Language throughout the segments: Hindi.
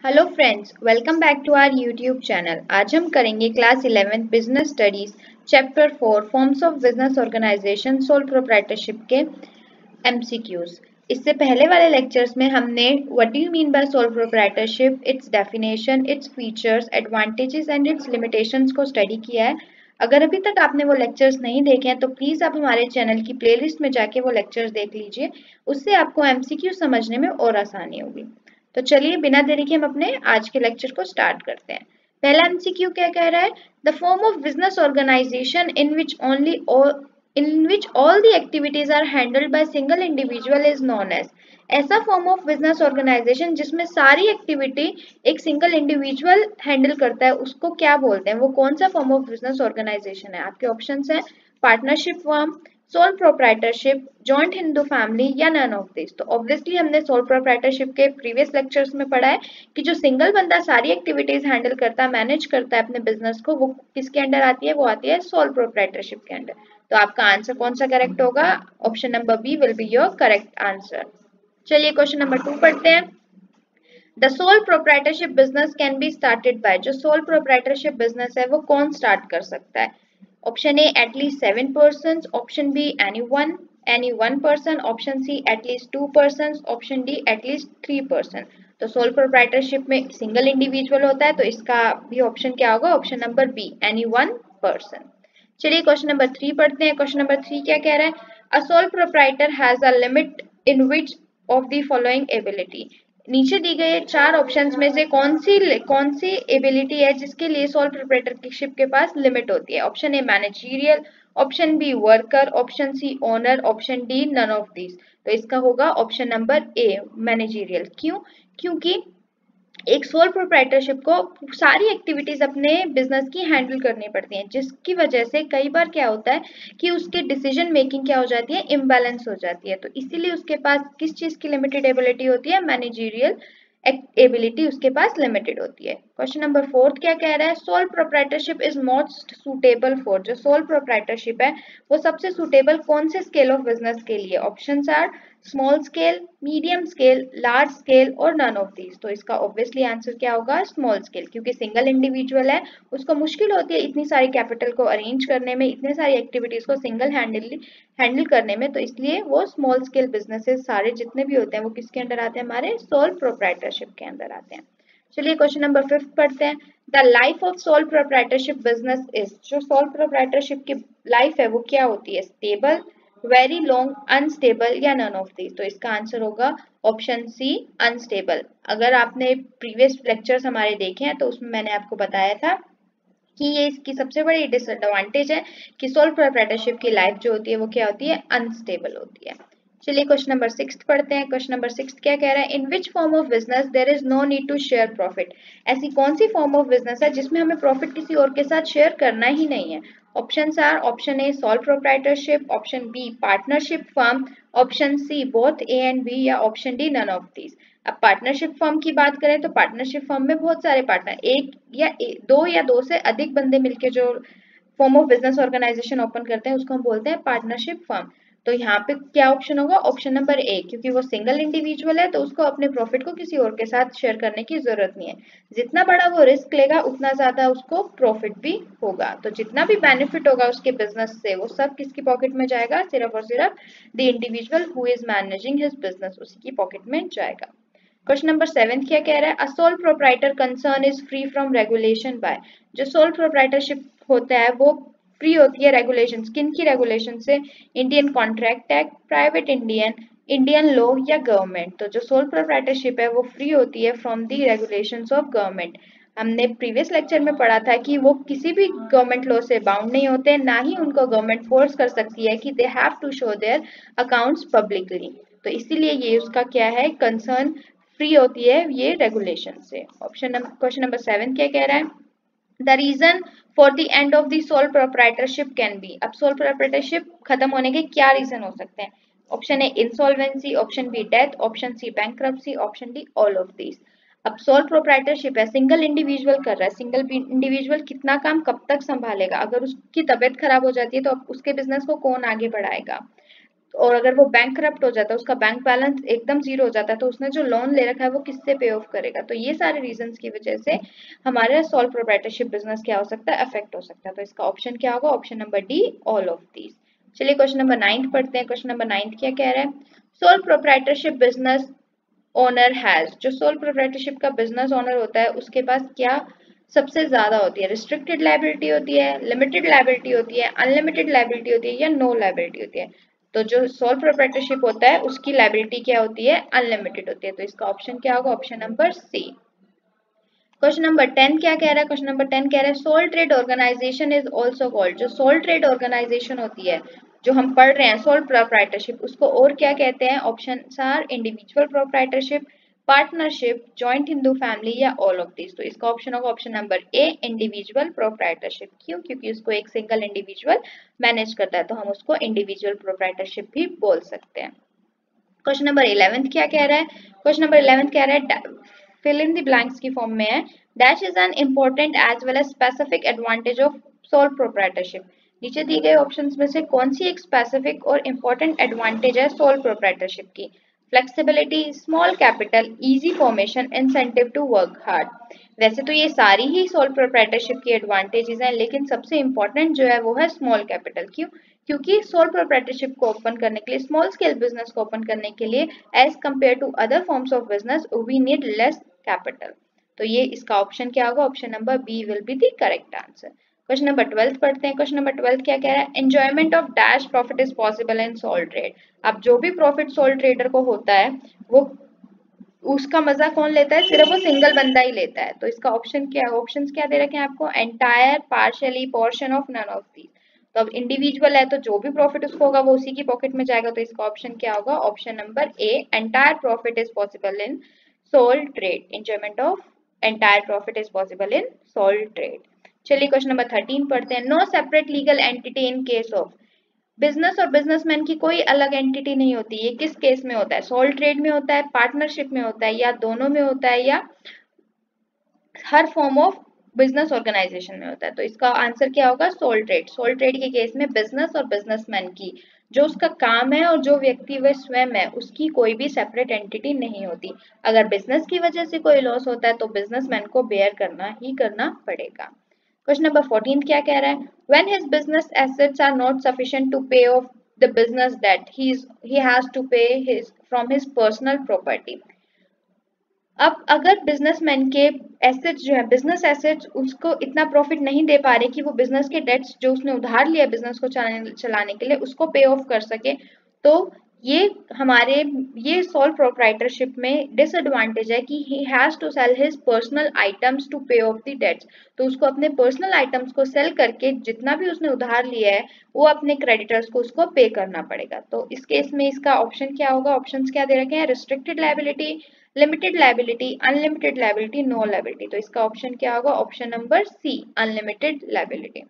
Hello friends, welcome back to our YouTube channel. आज हम करेंगे class 11 business studies chapter 4 forms of business organisation sole proprietorship के एमसीक्यूज। इससे पहले वाले लेक्चर्स में हमने what do you mean by sole proprietorship, its definition, its features, advantages and its limitations को स्टडी किया है। अगर अभी तक आपने वो लेक्चर्स नहीं देखे हैं तो प्लीज़ आप हमारे चैनल की प्लेलिस्ट में जाके वो लेक्चर्स देख लीजिए। उससे आपको एमसीक्यू समझने में और आसानी होगी। तो चलिए बिना देरी के हम अपने आज के लेक्चर को स्टार्ट करते हैं। पहला एमसीक्यू क्या कह रहा है? The form of business organisation in which all the activities are handled by single individual is known as. ऐसा फॉर्म ऑफ बिजनेस ऑर्गेनाइजेशन जिसमें सारी एक्टिविटी एक सिंगल इंडिविजुअल हैंडल करता है उसको क्या बोलते हैं? वो कौन सा फॉर्म ऑफ बिजनेस ऑर्गेनाइजेशन है? आपके ऑप्शंस हैं partnership form, sole proprietorship, joint Hindu family या नन ऑफ दिस। तो ऑब्वियसली हमने सोल प्रोप्राइटरशिप के प्रीवियस लेक्चर्स में पढ़ा है कि जो सिंगल बंदा सारी एक्टिविटीज हैंडल करता है, मैनेज करता है अपने बिजनेस को, वो किसके अंडर आती है? वो आती है सोल प्रोप्राइटरशिप के अंडर। तो आपका आंसर कौन सा करेक्ट होगा? Option number B will be your correct answer. चलिए क्वेश्चन नंबर 2 पढ़ते हैं। The sole proprietorship business can be started by. जो सोल प्रोप्राइटरशिप बिजनेस है वो कौन स्टार्ट कर सकता है? Option A at least 7 persons, option B any one person, option C at least 2 persons, option D at least 3 person। तो सोल प्रोप्राइटरशिप में सिंगल इंडिविजुअल होता है तो इसका भी ऑप्शन क्या होगा? Option number be any one person. चलिए क्वेश्चन नंबर 3 पढ़ते हैं। क्वेश्चन नंबर 3 क्या कह रहा है? A sole proprietor has a limit in which of the following ability. नीचे दी गई चार ऑप्शंस में से कौन सी एबिलिटी है जिसके लिए सोल प्रोप्राइटरशिप के पास लिमिट होती है? Option A managerial, option B worker, option C owner, option D none of this. तो इसका होगा ऑप्शन नंबर ए मैनेजरियल। क्यों? क्योंकि एक सोल प्रोप्राइटरशिप को सारी एक्टिविटीज अपने बिजनेस की हैंडल करनी पड़ती हैं, जिसकी वजह से कई बार क्या होता है कि उसके डिसीजन मेकिंग क्या हो जाती है? इम्बैलेंस हो जाती है। तो इसीलिए उसके पास किस चीज की लिमिटेड एबिलिटी होती है? मैनेजरियल एबिलिटी उसके पास लिमिटेड होती है। क्वेश्चन नंबर 4 क्या कह रहा है? Sole proprietorship is most suitable for. जो सोल प्रोप्राइटरशिप है वो सबसे सुटेबल कौन से स्केल ऑफ बिजनेस के लिए? Options are small scale, medium scale, large scale और नन ऑफ दीज। तो इसका ऑब्वियसली आंसर क्या होगा? Small scale. क्योंकि सिंगल इंडिविजुअल है, उसको मुश्किल होती है इतनी सारी कैपिटल को अरेंज करने में, इतने सारी एक्टिविटीज को सिंगल हैंडल करने में। तो इसलिए वो स्मॉल स्केल बिजनेसेस सारे जितने भी होते हैं वो किसके अंडर आते हैं? हमारे सोल प्रोप्राइटरशिप के अंदर आते हैं। चलिए क्वेश्चन नंबर 5 पढ़ते हैं। The life of sole proprietorship business is. जो सोल प्रोप्राइटरशिप की लाइफ है वो क्या होती है? स्टेबल, वेरी लॉन्ग, अनस्टेबल या नन ऑफ दीज। तो इसका आंसर होगा ऑप्शन सी अनस्टेबल। अगर आपने प्रीवियस लेक्चर्स हमारे देखे हैं तो उसमें मैंने आपको बताया था कि ये इसकी सबसे बड़ी डिसएडवांटेज है कि सोल प्रोप्राइटरशिप की लाइफ जो होती है वो क्या होती है? अनस्टेबल होती है। चलिए क्वेश्चन नंबर 6 पढ़ते हैं। क्वेश्चन नंबर 6 क्या कह रहा है? In which form of business there is no need to share profit. ऐसी कौन सी फॉर्म ऑफ बिजनेस है जिसमें हमें प्रॉफिट किसी और के साथ शेयर करना ही नहीं है? Options are option A sole proprietorship, option B partnership firm, option C both A and B या option D none of these. अब पार्टनरशिप फर्म की बात करें तो पार्टनरशिप फर्म में बहुत सारे पार्टनर, दो या दो से अधिक बंदे मिलके जो form of business organisation open करते हैं उसको हम बोलते हैं पार्टनरशिप फर्म। तो यहाँ पे क्या ऑप्शन होगा? ऑप्शन नंबर ए। क्योंकि वो सिंगल इंडिविजुअल है तो उसको अपने प्रॉफिट को किसी और के साथ शेयर करने की जरूरत नहीं है। जितना बड़ा वो रिस्क लेगा उतना ज्यादा उसको प्रॉफिट भी होगा। तो जितना भी बेनिफिट होगा उसके बिजनेस से वो सब किसकी पॉकेट में जाएगा? सिर्फ और सिर्फ the individual who is managing his business, उसी की पॉकेट में जाएगा। क्वेश्चन नंबर 7 क्या कह रहा है? A sole proprietor concern is free from regulation bye. जो सोल प्रोप्राइटरशिप होता है वो फ्री होती है रेगुलेशन। किन की रेगुलेशन से? Indian contract act, private Indian law या गवर्नमेंट। तो जो सोल प्रोप्राइटरशिप है वो फ्री होती है from the regulations of government. हमने प्रीवियस लेक्चर में पढ़ा था कि वो किसी भी गवर्नमेंट लॉ से बाउंड नहीं होते, ना ही उनको गवर्नमेंट फोर्स कर सकती है कि they have to show their accounts publicly. तो इसीलिए ये उसका क्या है? कंसर्न फ्री होती है ये रेगुलेशन से। क्वेश्चन नंबर 7 क्या कह रहा है? The reason for the end of the sole proprietorship can be. अब सोल प्रोप्राइटरशिप खत्म होने के क्या रीजन हो सकते हैं? Option A insolvency, option B death, option C bankruptcy, option D all of these. अब सोल प्रोप्राइटरशिप है, सिंगल इंडिविजुअल कर रहा है। सिंगल इंडिविजुअल कितना काम कब तक संभालेगा? अगर उसकी तबीयत खराब हो जाती है तो अब उसके बिजनेस को कौन आगे बढ़ाएगा? और अगर वो बैंक करप्ट हो जाता है, उसका बैंक बैलेंस एकदम जीरो हो जाता है, तो उसने जो लोन ले रखा है वो किससे पे ऑफ करेगा। तो ये सारे रीजंस की वजह से हमारे सोल प्रोप्राइटरशिप बिजनेस क्या हो सकता है, अफेक्ट हो सकता है। तो इसका ऑप्शन क्या होगा, option number D, all of these. चलिए क्वेश्चन नंबर 9 पढ़ते हैं। क्वेश्चन नंबर 9 क्या कह रहा है, sole proprietorship business owner has, जो सोल प्रोप्राइटरशिप का बिजनेस ओनर होता है उसके पास क्या सबसे ज्यादा होती है, रिस्ट्रिक्टेड लायबिलिटी होती है, लिमिटेड लायबिलिटी होती है, अनलिमिटेड लायबिलिटी होती है, या नो लायबिलिटी होती है। तो जो सोल प्रोप्राइटरशिप होता है उसकी लायबिलिटी क्या होती है, अनलिमिटेड होती है। तो इसका ऑप्शन क्या होगा, option number C. Question number 10 क्या कह रहा है, क्वेश्चन नंबर 10 कह रहा है sole trade organisation is also called, जो सोल ट्रेड ऑर्गेनाइजेशन होती है जो हम पढ़ रहे हैं सोल प्रोप्राइटरशिप, उसको और क्या कहते हैं। Option are individual proprietorship, partnership, joint Hindu family, या ऑल ऑफ दिस। तो इसका ऑप्शन होगा option number A, individual proprietorship. क्यों, क्योंकि उसको एक सिंगल इंडिविजुअल मैनेज करता है, तो हम उसको इंडिविजुअल प्रोप्राइटरशिप भी बोल सकते हैं। क्वेश्चन नंबर 11 क्या कह रहा है, क्वेश्चन नंबर 11 कह रहा है फिल इन द ब्लैंक्स की फॉर्म में है, dash is an important as well as specific advantage of sole proprietorship. नीचे दी गए ऑप्शंस में से कौन सी एक स्पेसिफिक और इंपॉर्टेंट एडवांटेज है सोल प्रोप्राइटरशिप की। Flexibility, small capital, easy formation, incentive to work hard. वैसे तो ये सारी ही सोल प्रोप्राइटरशिप की एडवांटेजेस हैं, लेकिन सबसे इंपॉर्टेंट जो है वो है स्मॉल कैपिटल। क्यों, क्योंकि सोल प्रोप्राइटरशिप को ओपन करने के लिए, स्मॉल स्केल बिजनेस को ओपन करने के लिए as compared to other forms of business we need less capital. तो ये इसका ऑप्शन क्या होगा, option number B will be the correct answer. Question number 12 पढ़ते हैं। क्वेश्चन नंबर 12 क्या कह रहा है, enjoyment of dash profit is possible in sole trade. अब जो भी प्रॉफिट सोल ट्रेडर को होता है वो उसका मजा कौन लेता है, सिर्फ वो सिंगल बंदा ही लेता है। तो इसका ऑप्शन क्या है, ऑप्शंस क्या दे रखे हैं आपको, entire, partially, portion of, none of these. तो अब इंडिविजुअल है तो जो भी प्रॉफिट उसको होगा वो उसी की पॉकेट में जाएगा। तो इसका ऑप्शन क्या होगा, option number A, entire profit is possible in sole trade. Enjoyment of entire profit is possible in sole trade. चलिए क्वेश्चन नंबर 13 पढ़ते हैं। No separate legal entity in case of, business और बिजनेसमैन की कोई अलग एंटिटी नहीं होती। ये किस केस में होता है, सोल ट्रेड में होता है, पार्टनरशिप में होता है, या दोनों में होता है, या हर फॉर्म ऑफ बिजनेस ऑर्गेनाइजेशन में होता है। तो इसका आंसर क्या होगा, सोल ट्रेड। सोल ट्रेड के केस में बिजनेस और बिजनेसमैन की जो उसका काम है और जो व्यक्ति वह स्वयं है उसकी कोई भी सेपरेट एंटिटी नहीं होती। अगर बिजनेस की वजह से कोई लॉस होता है तो बिजनेसमैन को बेयर करना ही करना पड़ेगा। क्वेश्चन नंबर 14 क्या कह रहा है, when his business assets are not sufficient to pay off the business debt he has to pay his from his personal property। अब अगर बिजनेसमैन के एसेट्स जो है, बिजनेस एसेट्स उसको इतना प्रॉफिट नहीं दे पा रहे कि वो बिजनेस के डेट्स जो उसने उधार लिया बिजनेस को चलाने के लिए उसको पे ऑफ कर सके, तो ये हमारे ये सोल प्रोप्राइटरशिप में डिसएडवांटेज है कि he has to sell his personal items to pay off the debts. तो उसको अपने पर्सनल आइटम्स को सेल करके जितना भी उसने उधार लिया है वो अपने क्रेडिटर्स को उसको पे करना पड़ेगा। तो इस केस में इसका ऑप्शन क्या होगा, ऑप्शंस क्या दे रखे हैं, restricted liability, limited liability, unlimited liability, no liability. तो इसका ऑप्शन क्या होगा, option number C, unlimited liability.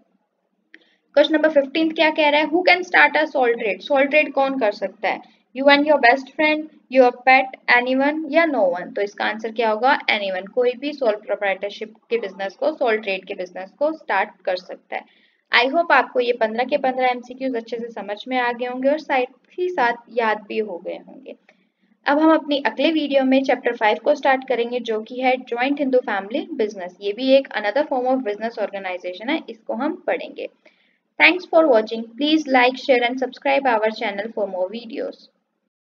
Question number 15 क्या कह रहा है, who can start a sole trade. Sole trade कौन कर सकता है, you and your best friend, your pet, anyone, या नो वन। तो इसका आंसर क्या होगा, एनीवन। कोई भी सोल प्रोप्राइटरशिप के बिजनेस को, सोल ट्रेड के बिजनेस को स्टार्ट कर सकता है। आई होप आपको ये 15 के 15 एमसीक्यूज अच्छे से समझ में आ गए होंगे और साथ ही साथ याद भी हो गए होंगे। अब हम अपनी अगले वीडियो में चैप्टर 5 को स्टार्ट करेंगे जो कि है जॉइंट हिंदू फैमिली बिजनेस। ये भी एक another form of business organisation है, इसको हम पढ़ेंगे। Thanks for watching. Please like, share and subscribe our channel for more videos.